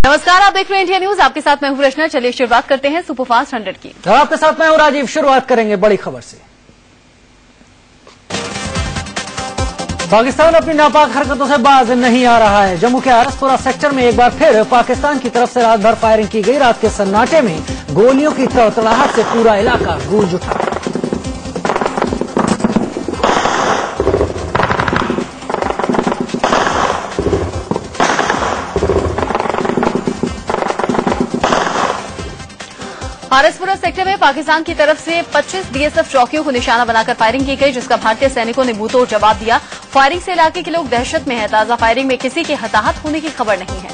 नमस्कार, आप देख रहे हैं इंडिया न्यूज। आपके साथ मैं हूं रचना। चलिए शुरुआत करते हैं सुपरफास्ट 100 की। आपके साथ मैं हूं राजीव। शुरुआत करेंगे बड़ी खबर से। पाकिस्तान अपनी नापाक हरकतों से बाज नहीं आ रहा है। जम्मू के आरसपुरा सेक्टर में एक बार फिर पाकिस्तान की तरफ से रात भर फायरिंग की गई। रात के सन्नाटे में गोलियों की तड़तड़ाहट से पूरा इलाका गूंज उठा। आरसपुरा सेक्टर में पाकिस्तान की तरफ से 25 बीएसएफ चौकियों को निशाना बनाकर फायरिंग की गई, जिसका भारतीय सैनिकों ने मुंहतोड़ जवाब दिया। फायरिंग से इलाके के लोग दहशत में हैं। ताजा फायरिंग में किसी के हताहत होने की खबर नहीं है।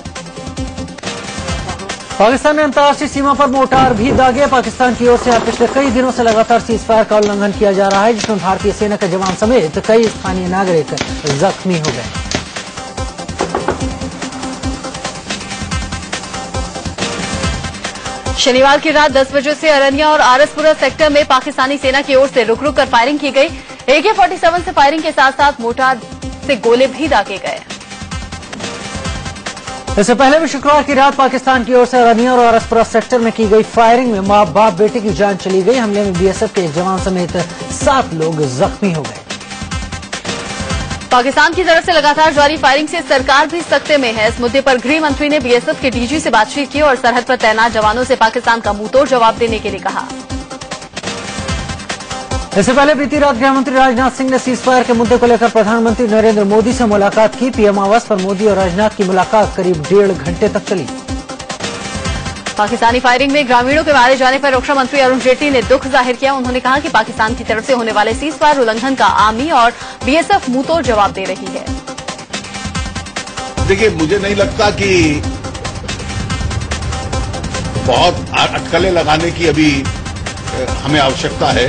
पाकिस्तान ने अंतर्राष्ट्रीय सीमा पर मोर्टार भी दागे। पाकिस्तान की ओर से पिछले कई दिनों से लगातार सीजफायर का उल्लंघन किया जा रहा है, जिसमें भारतीय सेना के जवान समेत कई स्थानीय नागरिक जख्मी हो गए। शनिवार की रात 10 बजे से अरनिया और आरसपुरा सेक्टर में पाकिस्तानी सेना की ओर से रुक रुक कर फायरिंग की गई। AK-47 से फायरिंग के साथ साथ मोर्टार से गोले भी दागे गए। इससे पहले भी शुक्रवार की रात पाकिस्तान की ओर से अरनिया और आरसपुरा सेक्टर में की गई फायरिंग में मां बाप बेटे की जान चली गई। हमले में BSF के एक जवान समेत 7 लोग जख्मी हो गए। पाकिस्तान की तरफ से लगातार जारी फायरिंग से सरकार भी सख्ते में है। इस मुद्दे पर गृह मंत्री ने BSF के DG से बातचीत की और सरहद पर तैनात जवानों से पाकिस्तान का मुंहतोड़ जवाब देने के लिए कहा। इससे पहले बीती रात गृह मंत्री राजनाथ सिंह ने सीजफायर के मुद्दे को लेकर प्रधानमंत्री नरेंद्र मोदी से मुलाकात की। PM आवास पर मोदी और राजनाथ की मुलाकात करीब 1.5 घंटे तक चली। पाकिस्तानी फायरिंग में ग्रामीणों के मारे जाने पर रक्षा मंत्री अरुण जेटली ने दुख जाहिर किया। उन्होंने कहा कि पाकिस्तान की तरफ से होने वाले सीजफायर उल्लंघन का आर्मी और BSF मुंहतोड़ जवाब दे रही है। देखिए, मुझे नहीं लगता कि बहुत अटकलें लगाने की अभी हमें आवश्यकता है,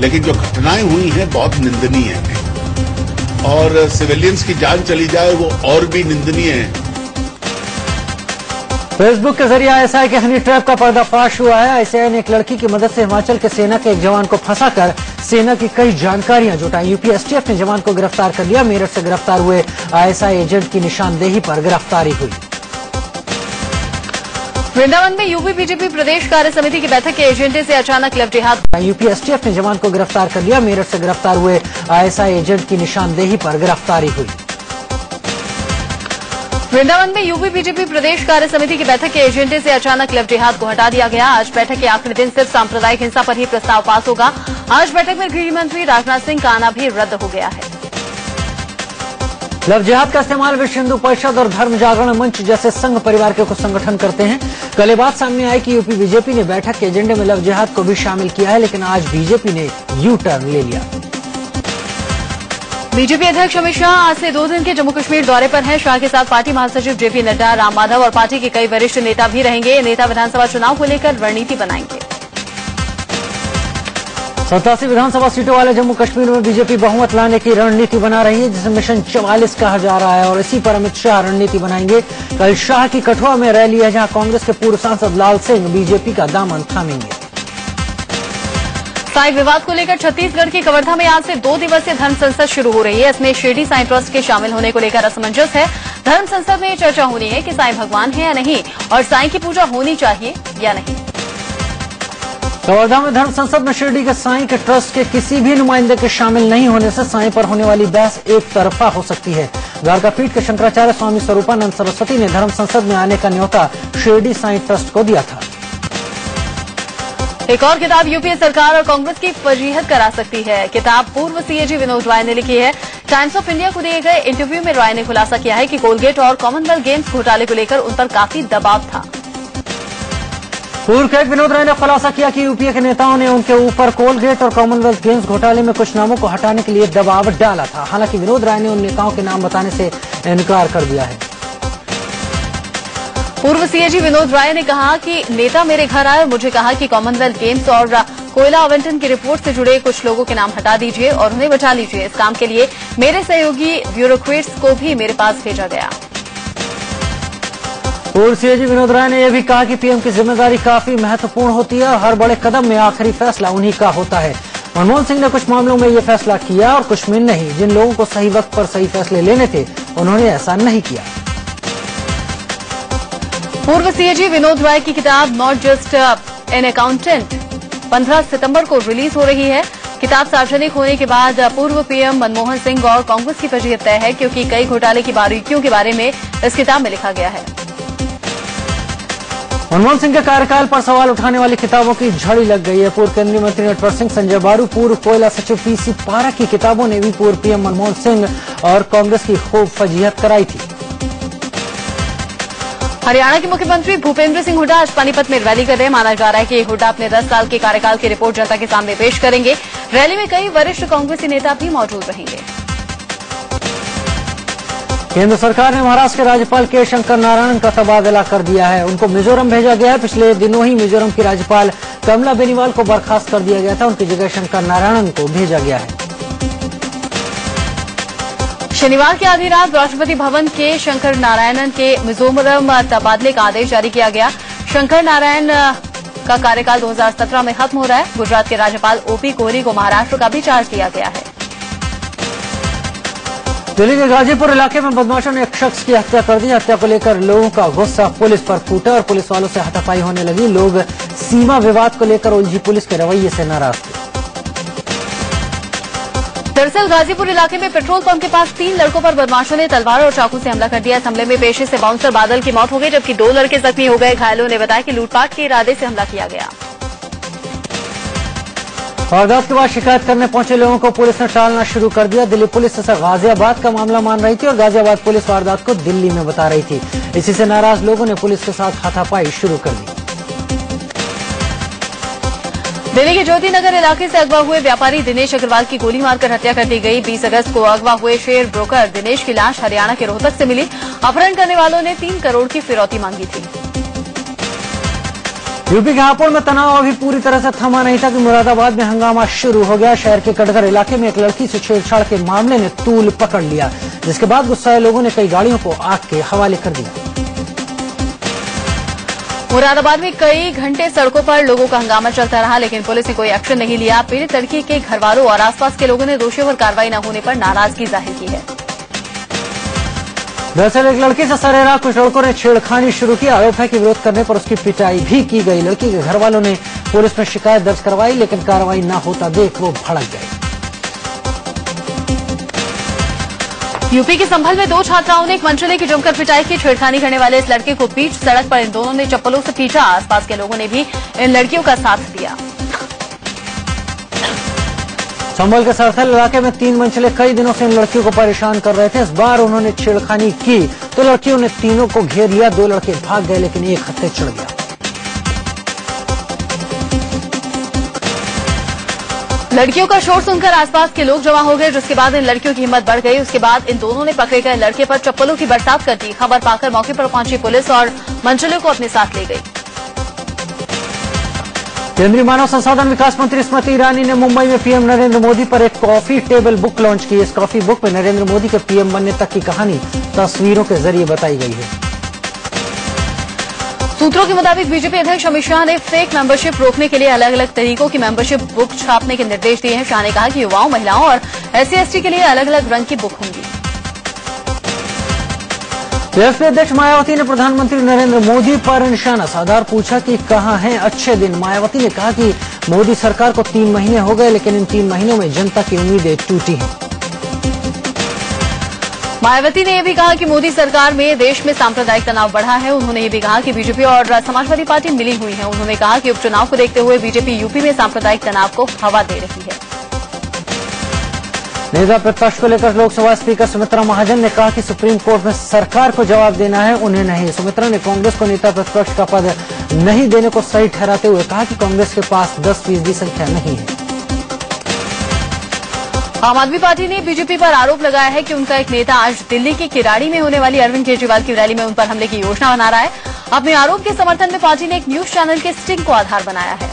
लेकिन जो घटनाएं हुई हैं बहुत निंदनीय हैं और सिविलियंस की जान चली जाए वो और भी निंदनीय है। फेसबुक के जरिए ISI के हनी ट्रैप का पर्दाफाश हुआ है। ISI ने एक लड़की की मदद से हिमाचल के सेना के एक जवान को फंसाकर सेना की कई जानकारियां जुटाई। UP STF ने जवान को गिरफ्तार कर लिया। मेरठ से गिरफ्तार हुए ISI एजेंट की निशानदेही पर गिरफ्तारी हुई। वृंदावन में UP BJP प्रदेश कार्य समिति की बैठक के एजेंडे से अचानक लव जिहाद। UP STF ने जवान को गिरफ्तार कर लिया। मेरठ से गिरफ्तार हुए ISI एजेंट की निशानदेही पर गिरफ्तारी हुई। वृंदावन में UP BJP प्रदेश कार्य समिति की बैठक के एजेंडे से अचानक लव जिहाद को हटा दिया गया। आज बैठक के आखिरी दिन सिर्फ सांप्रदायिक हिंसा पर ही प्रस्ताव पास होगा। आज बैठक में गृह मंत्री राजनाथ सिंह का आना भी रद्द हो गया है। लव जिहाद का इस्तेमाल विश्व हिंदू परिषद और धर्म जागरण मंच जैसे संघ परिवार के कुछ संगठन करते हैं। कल ये बात सामने आई कि UP BJP ने बैठक के एजेंडे में लव जिहाद को भी शामिल किया है, लेकिन आज BJP ने यू टर्न ले लिया। BJP अध्यक्ष अमित शाह आज से 2 दिन के जम्मू कश्मीर दौरे पर हैं। शाह के साथ पार्टी महासचिव JP नड्डा, राम माधव और पार्टी के कई वरिष्ठ नेता भी रहेंगे। नेता विधानसभा चुनाव को लेकर रणनीति बनाएंगे। 87 विधानसभा सीटों वाले जम्मू कश्मीर में BJP बहुमत लाने की रणनीति बना रही है, जिसे मिशन 44 कहा जा रहा है और इसी पर अमित शाह रणनीति बनाएंगे। कल शाह की कठुआ में रैली है, जहां कांग्रेस के पूर्व सांसद लाल सिंह BJP का दामन थामेंगे। साईं विवाद को लेकर छत्तीसगढ़ के कवर्धा में आज से 2 दिवसीय धर्म संसद शुरू हो रही है। इसमें शिरडी साईं ट्रस्ट के शामिल होने को लेकर असमंजस है। धर्म संसद में चर्चा होनी है कि साईं भगवान है या नहीं और साईं की पूजा होनी चाहिए या नहीं। कवर्धा में धर्म संसद में शिरडी के साईं के ट्रस्ट के किसी भी नुमाइंदे के शामिल नहीं होने से साईं पर होने वाली बहस एक तरफा हो सकती है। द्वारका पीठ के शंकराचार्य स्वामी स्वरूपानंद सरस्वती ने धर्म संसद में आने का न्योता शिरडी साईं ट्रस्ट को दिया था। एक और किताब UPA सरकार और कांग्रेस की फजीहत करा सकती है। किताब पूर्व CAG विनोद राय ने लिखी है। टाइम्स ऑफ इंडिया को दिए गए इंटरव्यू में राय ने खुलासा किया है कि कोलगेट और कॉमनवेल्थ गेम्स घोटाले को लेकर उन पर काफी दबाव था। पूर्व कैग विनोद राय ने खुलासा किया कि UPA के नेताओं ने उनके ऊपर कोलगेट और कॉमनवेल्थ गेम्स घोटाले में कुछ नामों को हटाने के लिए दबाव डाला था। हालांकि विनोद राय ने उन नेताओं के नाम बताने से इनकार कर दिया है। पूर्व CAG विनोद राय ने कहा कि नेता मेरे घर आए और मुझे कहा कि कॉमनवेल्थ गेम्स और कोयला आवंटन की रिपोर्ट से जुड़े कुछ लोगों के नाम हटा दीजिए और उन्हें बचा लीजिए। इस काम के लिए मेरे सहयोगी ब्यूरोक्रेट्स को भी मेरे पास भेजा गया। पूर्व CAG विनोद राय ने यह भी कहा कि PM की जिम्मेदारी काफी महत्वपूर्ण होती है और हर बड़े कदम में आखिरी फैसला उन्हीं का होता है। मनमोहन सिंह ने कुछ मामलों में ये फैसला किया और कुछ में नहीं। जिन लोगों को सही वक्त पर सही फैसले लेने थे, उन्होंने ऐसा नहीं किया। पूर्व सीएजी विनोद राय की किताब नॉट जस्ट एन अकाउंटेंट 15 सितंबर को रिलीज हो रही है। किताब सार्वजनिक होने के बाद पूर्व पीएम मनमोहन सिंह और कांग्रेस की फजीहत तय है, क्योंकि कई घोटाले की बारीकियों के बारे में इस किताब में लिखा गया है। मनमोहन सिंह के कार्यकाल पर सवाल उठाने वाली किताबों की झड़ी लग गई है। पूर्व केंद्रीय मंत्री नटवर सिंह, संजय बारू, पूर्व कोयला सचिव पीसी पारक की किताबों ने भी पूर्व पीएम मनमोहन सिंह और कांग्रेस की खूब फजीहत कराई थी। हरियाणा के मुख्यमंत्री भूपेंद्र सिंह हुड्डा आज पानीपत में रैली कर रहे हैं। माना जा रहा है कि हुड्डा अपने 10 साल के कार्यकाल की रिपोर्ट जनता के सामने पेश करेंगे। रैली में कई वरिष्ठ कांग्रेसी नेता भी मौजूद रहेंगे। केंद्र सरकार ने महाराष्ट्र के राज्यपाल के शंकर नारायणन का तबादला कर दिया है। उनको मिजोरम भेजा गया है। पिछले दिनों ही मिजोरम की राज्यपाल कमला बेनीवाल को बर्खास्त कर दिया गया था। उनकी जगह शंकर नारायणन को भेजा गया है। शनिवार की आधी रात राष्ट्रपति भवन के शंकर नारायणन के मिजोरम तबादले का आदेश जारी किया गया। शंकर नारायण का कार्यकाल 2017 में खत्म हो रहा है। गुजरात के राज्यपाल ओपी कोहली को महाराष्ट्र का भी चार्ज दिया गया है। दिल्ली के गाजीपुर इलाके में बदमाशों ने एक शख्स की हत्या कर दी। हत्या को लेकर लोगों का गुस्सा पुलिस पर फूटा और पुलिस वालों से हाथापाई होने लगी। लोग सीमा विवाद को लेकर उलझी पुलिस के रवैये से नाराज थे। दरअसल गाजीपुर इलाके में पेट्रोल पंप के पास 3 लड़कों पर बदमाशों ने तलवार और चाकू से हमला कर दिया। इस हमले में पेशे से बाउंसर बादल की मौत हो गई, जबकि 2 लड़के जख्मी हो गए। घायलों ने बताया कि लूटपाट के इरादे से हमला किया गया। वारदात के बाद शिकायत करने पहुंचे लोगों को पुलिस ने टालना शुरू कर दिया। दिल्ली पुलिस इसे गाजियाबाद का मामला मान रही थी और गाजियाबाद पुलिस वारदात को दिल्ली में बता रही थी। इसी से नाराज लोगों ने पुलिस के साथ हाथापाई शुरू कर दी। दिल्ली के ज्योति नगर इलाके से अगवा हुए व्यापारी दिनेश अग्रवाल की गोली मारकर हत्या कर दी गई। 20 अगस्त को अगवा हुए शेयर ब्रोकर दिनेश की लाश हरियाणा के रोहतक से मिली। अपहरण करने वालों ने 3 करोड़ की फिरौती मांगी थी। यूपी के हापुड़ में तनाव अभी पूरी तरह से थमा नहीं था कि मुरादाबाद में हंगामा शुरू हो गया। शहर के कटघर इलाके में एक लड़की से छेड़छाड़ के मामले ने तूल पकड़ लिया, जिसके बाद गुस्साए लोगों ने कई गाड़ियों को आग के हवाले कर दिया। मुरादाबाद में कई घंटे सड़कों पर लोगों का हंगामा चलता रहा, लेकिन पुलिस ने कोई एक्शन नहीं लिया। पीड़ित लड़की के घरवालों और आसपास के लोगों ने दोषियों पर कार्रवाई न होने पर नाराजगी जाहिर की है। दरअसल एक लड़की से सरेराह कुछ लड़कों ने छेड़खानी शुरू की। आरोप है कि विरोध करने पर उसकी पिटाई भी की गई। लड़की के घर वालों ने पुलिस में शिकायत दर्ज करवाई, लेकिन कार्रवाई न होता देख वो भड़क गए। यूपी के संभल में 2 छात्राओं ने एक मंचले की जमकर पिटाई की। छेड़खानी करने वाले इस लड़के को बीच सड़क पर इन दोनों ने चप्पलों से पीटा। आसपास के लोगों ने भी इन लड़कियों का साथ दिया। संभल के सरथल इलाके में 3 मंचले कई दिनों से इन लड़कियों को परेशान कर रहे थे। इस बार उन्होंने छेड़खानी की तो लड़कियों ने तीनों को घेर लिया। 2 लड़के भाग गए, लेकिन एक हत्थे चढ़ गया। लड़कियों का शोर सुनकर आसपास के लोग जमा हो गए, जिसके बाद इन लड़कियों की हिम्मत बढ़ गई। उसके बाद इन दोनों ने पकड़े गए लड़के पर चप्पलों की बरसात कर दी। खबर पाकर मौके पर पहुंची पुलिस और मंचले को अपने साथ ले गई। केंद्रीय मानव संसाधन विकास मंत्री स्मृति ईरानी ने मुंबई में पीएम नरेंद्र मोदी पर एक कॉफी टेबल बुक लॉन्च की। इस कॉफी बुक में नरेंद्र मोदी के पीएम बनने तक की कहानी तस्वीरों के जरिए बताई गई है। सूत्रों के मुताबिक बीजेपी अध्यक्ष अमित शाह ने फेक मेंबरशिप रोकने के लिए अलग अलग तरीकों की मेंबरशिप बुक छापने के निर्देश दिए हैं। शाह ने कहा कि युवाओं, महिलाओं और SC/ST के लिए अलग अलग रंग की बुक होंगी। बीएसपी अध्यक्ष मायावती ने प्रधानमंत्री नरेंद्र मोदी पर निशाना साधा। पूछा कि कहां हैं अच्छे दिन। मायावती ने कहा कि मोदी सरकार को 3 महीने हो गए, लेकिन इन 3 महीनों में जनता की उम्मीदें टूटी हैं। मायावती ने यह भी कहा कि मोदी सरकार में देश में सांप्रदायिक तनाव बढ़ा है। उन्होंने ये भी कहा कि बीजेपी और समाजवादी पार्टी मिली हुई है। उन्होंने कहा कि उपचुनाव को देखते हुए बीजेपी यूपी में सांप्रदायिक तनाव को हवा दे रही है। नेता प्रतिपक्ष को लेकर लोकसभा स्पीकर सुमित्रा महाजन ने कहा कि सुप्रीम कोर्ट में सरकार को जवाब देना है, उन्हें नहीं। सुमित्रा ने कांग्रेस को नेता प्रतिपक्ष का पद नहीं देने को सही ठहराते हुए कहा कि कांग्रेस के पास 10% संख्या नहीं है। आम आदमी पार्टी ने बीजेपी पर आरोप लगाया है कि उनका एक नेता आज दिल्ली के किराड़ी में होने वाली अरविंद केजरीवाल की रैली में उन पर हमले की योजना बना रहा है। अपने आरोप के समर्थन में पार्टी ने एक न्यूज चैनल के स्टिंग को आधार बनाया है।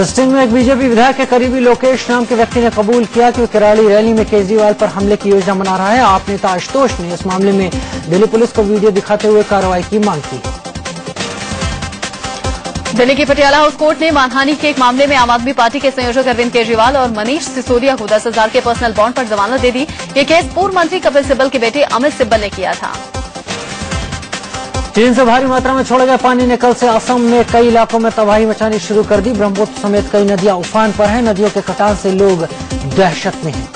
स्टिंग में एक बीजेपी विधायक के करीबी लोकेश नाम के व्यक्ति ने कबूल किया कि वो किराड़ी रैली में केजरीवाल पर हमले की योजना बना रहा है। आप नेता आशुतोष ने इस मामले में दिल्ली पुलिस को वीडियो दिखाते हुए कार्रवाई की मांग की। दिल्ली की पटियाला हाउस कोर्ट ने मानहानि के एक मामले में आम आदमी पार्टी के संयोजक अरविंद केजरीवाल और मनीष सिसोदिया को 10,000 के पर्सनल बॉन्ड पर जमानत दे दी। ये केस पूर्व मंत्री कपिल सिब्बल के बेटे अमित सिब्बल ने किया था। चीन से भारी मात्रा में छोड़े गए पानी ने कल से असम में कई इलाकों में तबाही मचानी शुरू कर दी। ब्रह्मपुत्र समेत कई नदियां उफान पर हैं। नदियों के कटान से लोग दहशत में हैं।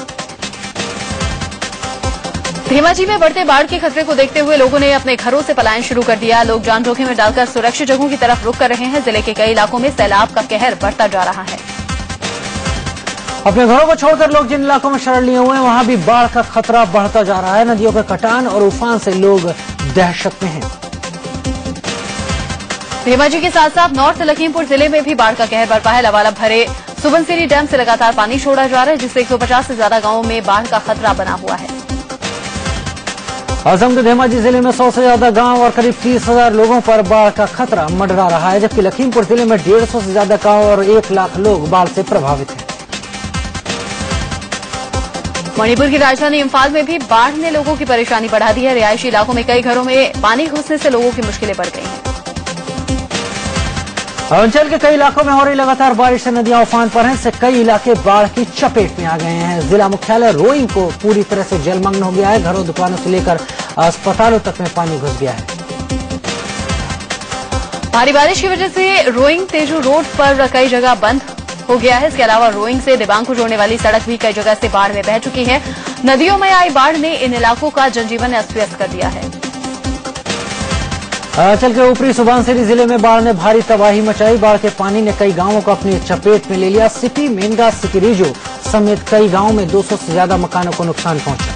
धेमाजी में बढ़ते बाढ़ के खतरे को देखते हुए लोगों ने अपने घरों से पलायन शुरू कर दिया। लोग जान जोखिम में डालकर सुरक्षित जगहों की तरफ रुख कर रहे हैं। जिले के कई इलाकों में सैलाब का कहर बढ़ता जा रहा है। अपने घरों को छोड़कर लोग जिन इलाकों में शरण लिए हुए हैं वहां भी बाढ़ का खतरा बढ़ता जा रहा है। नदियों के कटान और उफान से लोग दहशत में हैं। धेमाजी के साथ साथ नॉर्थ लखीमपुर जिले में भी बाढ़ का कहर बरपा है। लबालब भरे सुबनसिरी डैम से लगातार पानी छोड़ा जा रहा है, जिससे 150 से ज्यादा गांवों में बाढ़ का खतरा बना हुआ है। असम के धेमाजी जिले में 100 से ज्यादा गांव और करीब 30,000 लोगों पर बाढ़ का खतरा मंडरा रहा है, जबकि लखीमपुर जिले में 150 से ज्यादा गांव और 1 लाख लोग बाढ़ से प्रभावित हैं। मणिपुर की राजधानी इम्फाल में भी बाढ़ ने लोगों की परेशानी बढ़ा दी है। रिहायशी इलाकों में कई घरों में पानी घुसने से लोगों की मुश्किलें बढ़ गई हैं। अरुणाचल के कई इलाकों में हो रही लगातार बारिश से नदियां उफान पर हैं। इससे कई इलाके बाढ़ की चपेट में आ गए हैं। जिला मुख्यालय रोइंग को पूरी तरह से जलमग्न हो गया है। घरों, दुकानों से लेकर अस्पतालों तक में पानी घुस गया है। भारी बारिश की वजह से रोइंग तेजू रोड पर कई जगह बंद हो गया है। इसके अलावा रोइंग से दिबांग को जोड़ने वाली सड़क भी कई जगह से बाढ़ में बह चुकी है। नदियों में आई बाढ़ ने इन इलाकों का जनजीवन अस्त व्यस्त कर दिया है। अरुणाचल के ऊपरी सुबनसिरी जिले में बाढ़ ने भारी तबाही मचाई। बाढ़ के पानी ने कई गांवों को अपनी चपेट में ले लिया। सिपी, मेनगा, सिकिरिजो समेत कई गांवों में 200 से ज्यादा मकानों को नुकसान पहुंचा।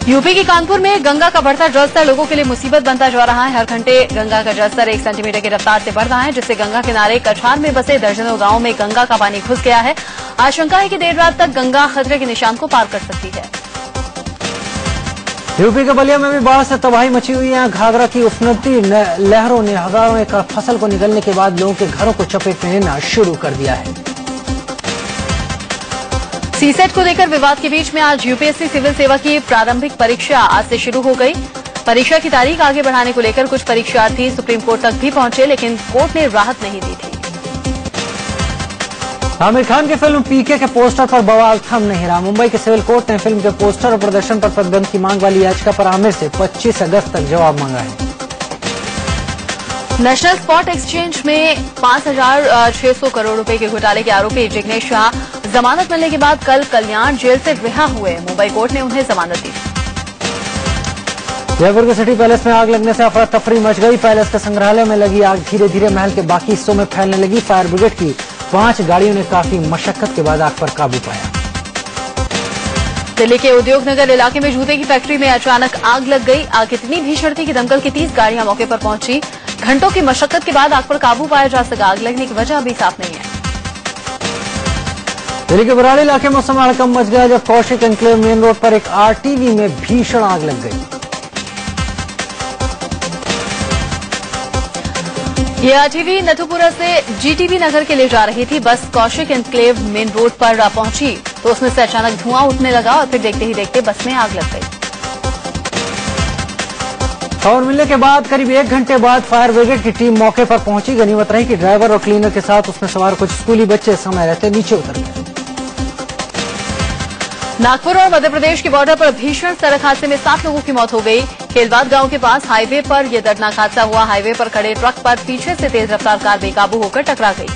यूपी के कानपुर में गंगा का बढ़ता जलस्तर लोगों के लिए मुसीबत बनता जा रहा है। हर घंटे गंगा का जलस्तर 1 सेंटीमीटर की रफ्तार से बढ़ रहा है, जिससे गंगा किनारे कछार में बसे दर्जनों गांवों में गंगा का पानी घुस गया है। आशंका है कि देर रात तक गंगा खतरे के निशान को पार कर सकती है। यूपी के बलिया में भी बाढ़ से तबाही मची हुई है। घाघरा की उफनती लहरों ने हजारों एकड़ फसल को निगलने के बाद लोगों के घरों को चपेट में लेना शुरू कर दिया है। सीसेट को लेकर विवाद के बीच में आज यूपीएससी सिविल सेवा की प्रारंभिक परीक्षा आज से शुरू हो गई। परीक्षा की तारीख आगे बढ़ाने को लेकर कुछ परीक्षार्थी सुप्रीम कोर्ट तक भी पहुंचे, लेकिन कोर्ट ने राहत नहीं दी थी। आमिर खान की फिल्म पीके के पोस्टर पर बवाल थम नहीं रहा। मुंबई के सिविल कोर्ट ने फिल्म के पोस्टर और प्रदर्शन पर प्रतिबंध की मांग वाली याचिका पर आमिर से 25 अगस्त तक जवाब मांगा है। नेशनल स्पॉट एक्सचेंज में 5,600 करोड़ रुपए के घोटाले के आरोपी जिग्नेश शाह जमानत मिलने के बाद कल कल्याण जेल से रिहा हुए। मुंबई कोर्ट ने उन्हें जमानत दी। जयपुर के सिटी पैलेस में आग लगने से अफरा तफरी मच गई। पैलेस के संग्रहालय में लगी आग धीरे धीरे महल के बाकी हिस्सों में फैलने लगी। फायर ब्रिगेड की 5 गाड़ियों ने काफी मशक्कत के बाद आग पर काबू पाया। दिल्ली के उद्योग नगर इलाके में जूते की फैक्ट्री में अचानक आग लग गई। आग इतनी भीषण थी कि दमकल की 30 गाड़ियां मौके पर पहुंची। घंटों की मशक्कत के बाद आग पर काबू पाया जा सका। आग लगने की वजह अभी साफ नहीं है। दिल्ली के बराड़ी इलाके में उसमें हड़कंप मच गया जब कौशिक एनक्लेव मेन रोड पर एक आरटीवी में भीषण आग लग गई। ये आरटीवी नथुपुरा से जीटीबी नगर के लिए जा रही थी। बस कौशिक एनक्लेव मेन रोड पर पहुंची तो उसमें से अचानक धुआं उठने लगा और फिर देखते ही देखते बस में आग लग गई। खबर मिलने के बाद करीब 1 घंटे बाद फायर ब्रिगेड की टीम मौके पर पहुंची। गनीमत रही कि ड्राइवर और क्लीनर के साथ उसमें सवार कुछ स्कूली बच्चे समय रहते नीचे उतर गए। नागपुर और मध्य प्रदेश की बॉर्डर पर भीषण सड़क हादसे में 7 लोगों की मौत हो गई। खेलबाद गांव के पास हाईवे पर यह दर्दनाक हादसा हुआ। हाईवे पर खड़े ट्रक पर पीछे से तेज रफ्तार कार बेकाबू होकर टकरा गई।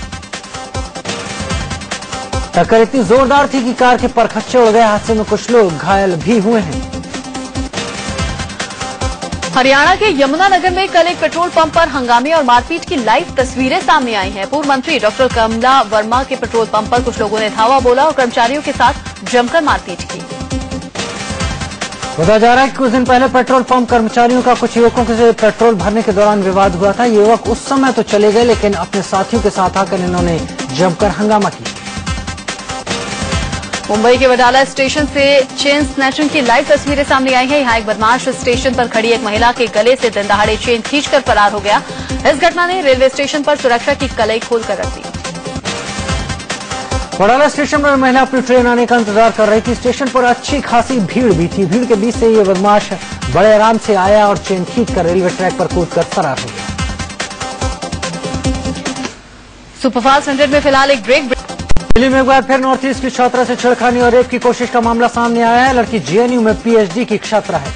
टक्कर इतनी जोरदार थी कि कार के परखच्चे उड़ गए। हादसे में कुछ लोग घायल भी हुए हैं। हरियाणा के यमुनानगर में कल एक पेट्रोल पंप पर हंगामे और मारपीट की लाइव तस्वीरें सामने आई हैं। पूर्व मंत्री डॉक्टर कमला वर्मा के पेट्रोल पंप पर कुछ लोगों ने धावा बोला और कर्मचारियों के साथ जमकर मारपीट की। बताया जा रहा है कि कुछ दिन पहले पेट्रोल पंप कर्मचारियों का कुछ युवकों से पेट्रोल भरने के दौरान विवाद हुआ था। युवक उस समय तो चले गए, लेकिन अपने साथियों के साथ आकर इन्होंने जमकर हंगामा किया। मुंबई के वडाला स्टेशन से चेन स्नैचिंग की लाइव तस्वीरें सामने आई हैं। यहाँ एक बदमाश स्टेशन पर खड़ी एक महिला के गले से दिन दहाड़े चेन खींचकर फरार हो गया। इस घटना ने रेलवे स्टेशन पर सुरक्षा की कलई खोलकर रख दी। वडाला स्टेशन पर महिला अपनी ट्रेन आने का इंतजार कर रही थी। स्टेशन पर अच्छी खासी भीड़ भी थी। भीड़ के बीच से ये बदमाश बड़े आराम से आया और चेन खींचकर रेलवे ट्रैक पर कूदकर फरार हो गया। सुपरफास्ट 100 में फिलहाल एक ब्रेक। दिल्ली में एक बार फिर नॉर्थ ईस्ट की छात्रा से छेड़खानी और रेप की कोशिश का मामला सामने आया है। लड़की जेएनयू में पीएचडी की छात्रा है।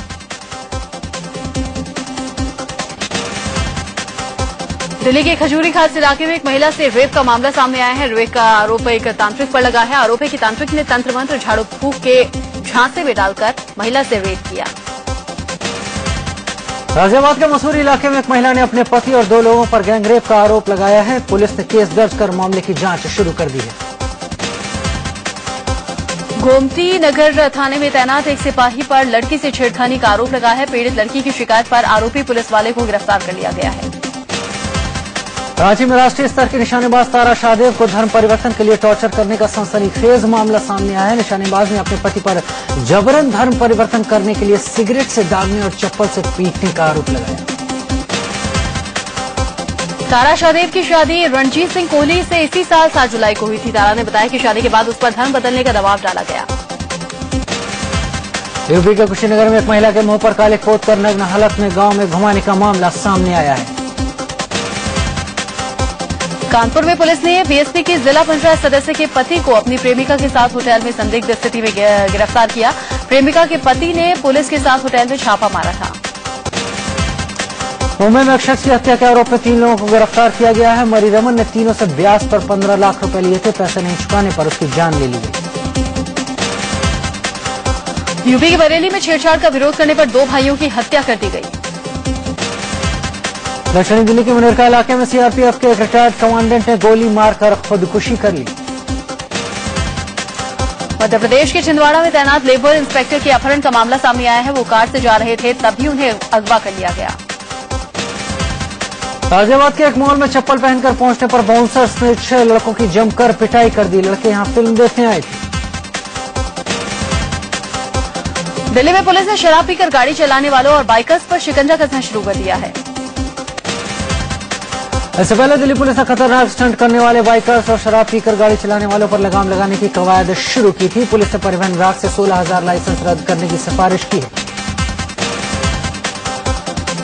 दिल्ली के खजूरी खास इलाके में एक महिला से रेप का मामला सामने आया है। रेप का आरोप एक तांत्रिक पर लगा है। आरोप है कि तांत्रिक ने तंत्र मंत्र झाड़ू फूंक के झांसे में डालकर महिला से रेप किया। गाजियाबाद के मसूरी इलाके में एक महिला ने अपने पति और 2 लोगों पर गैंगरेप का आरोप लगाया है। पुलिस ने केस दर्ज कर मामले की जांच शुरू कर दी है। गोमती नगर थाने में तैनात एक सिपाही पर लड़की से छेड़खानी का आरोप लगा है। पीड़ित लड़की की शिकायत पर आरोपी पुलिस वाले को गिरफ्तार कर लिया गया है। रांची में राष्ट्रीय स्तर की निशानेबाज तारा शाहदेव को धर्म परिवर्तन के लिए टॉर्चर करने का सनसनीखेज मामला सामने आया है। निशानेबाज ने अपने पति पर जबरन धर्म परिवर्तन करने के लिए सिगरेट से दागने और चप्पल से पीटने का आरोप लगाया। तारा शाहदेव की शादी रणजीत सिंह कोहली से इसी साल 7 जुलाई को हुई थी। तारा ने बताया कि शादी के बाद उस पर धर्म बदलने का दबाव डाला गया। यूपी के कुशीनगर में एक महिला के मुंह पर काले पोत कर नग्न हालत में गांव में घुमाने का मामला सामने आया है। कानपुर में पुलिस ने बीएसपी के जिला पंचायत सदस्य के पति को अपनी प्रेमिका के साथ होटल में संदिग्ध स्थिति में गिरफ्तार किया। प्रेमिका के पति ने पुलिस के साथ होटल में छापा मारा था। मुंबई में एक शख्स की हत्या के आरोप में 3 लोगों को गिरफ्तार किया गया है। मरी रमन ने तीनों से ब्याज पर 15 लाख रुपए लिए थे। पैसे नहीं चुकाने पर उसकी जान ले ली गई। यूपी के बरेली में छेड़छाड़ का विरोध करने पर 2 भाइयों की हत्या कर दी गई। दक्षिणी दिल्ली के मुनेरका इलाके में सीआरपीएफ के एक रिटायर्ड कमांडेंट ने गोली मारकर खुदकुशी कर ली। मध्य प्रदेश के छिंदवाड़ा में तैनात लेबर इंस्पेक्टर के अपहरण का मामला सामने आया है। वो कार से जा रहे थे, तभी उन्हें अगवा कर लिया गया। गाजियाबाद के एक मॉल में चप्पल पहनकर पहुंचने पर बाउंसर्स ने 6 लड़कों की जमकर पिटाई कर दी। लड़के यहां फिल्म देखने आए थे। दिल्ली में पुलिस ने शराब पीकर गाड़ी चलाने वालों और बाइकर्स पर शिकंजा कसना शुरू कर दिया है। इससे पहले दिल्ली पुलिस ने खतरनाक स्टंट करने वाले बाइकर्स और शराब पीकर गाड़ी चलाने वालों पर लगाम लगाने की कवायद शुरू की थी। पुलिस ने परिवहन विभाग से 16,000 लाइसेंस रद्द करने की सिफारिश की है।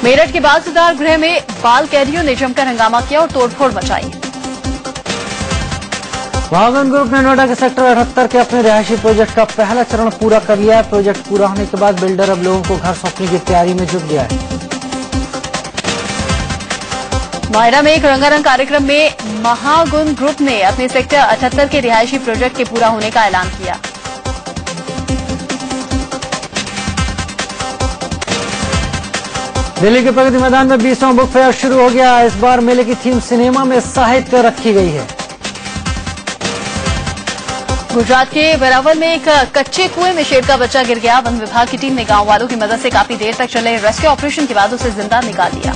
मेरठ के बाल सुधार गृह में बाल कैदियों ने जमकर हंगामा किया और तोड़फोड़ मचाई। वागन ग्रुप ने नोएडा के सेक्टर 78 के अपने रिहायशी प्रोजेक्ट का पहला चरण पूरा कर लिया है। प्रोजेक्ट पूरा होने के बाद बिल्डर अब लोगों को घर सौंपने की तैयारी में जुट गया है। नोएडा में एक रंगारंग कार्यक्रम में महागुन ग्रुप ने अपने सेक्टर 78 के रिहायशी प्रोजेक्ट के पूरा होने का ऐलान किया। दिल्ली के प्रगति मैदान में 20वां बुक फेयर शुरू हो गया। इस बार मेले की थीम सिनेमा में साहित्य रखी गई है। गुजरात के वेरावल में एक कच्चे कुएं में शेर का बच्चा गिर गया। वन विभाग की टीम ने गांव वालों की मदद से काफी देर तक चले रेस्क्यू ऑपरेशन के बाद उसे जिंदा निकाल लिया।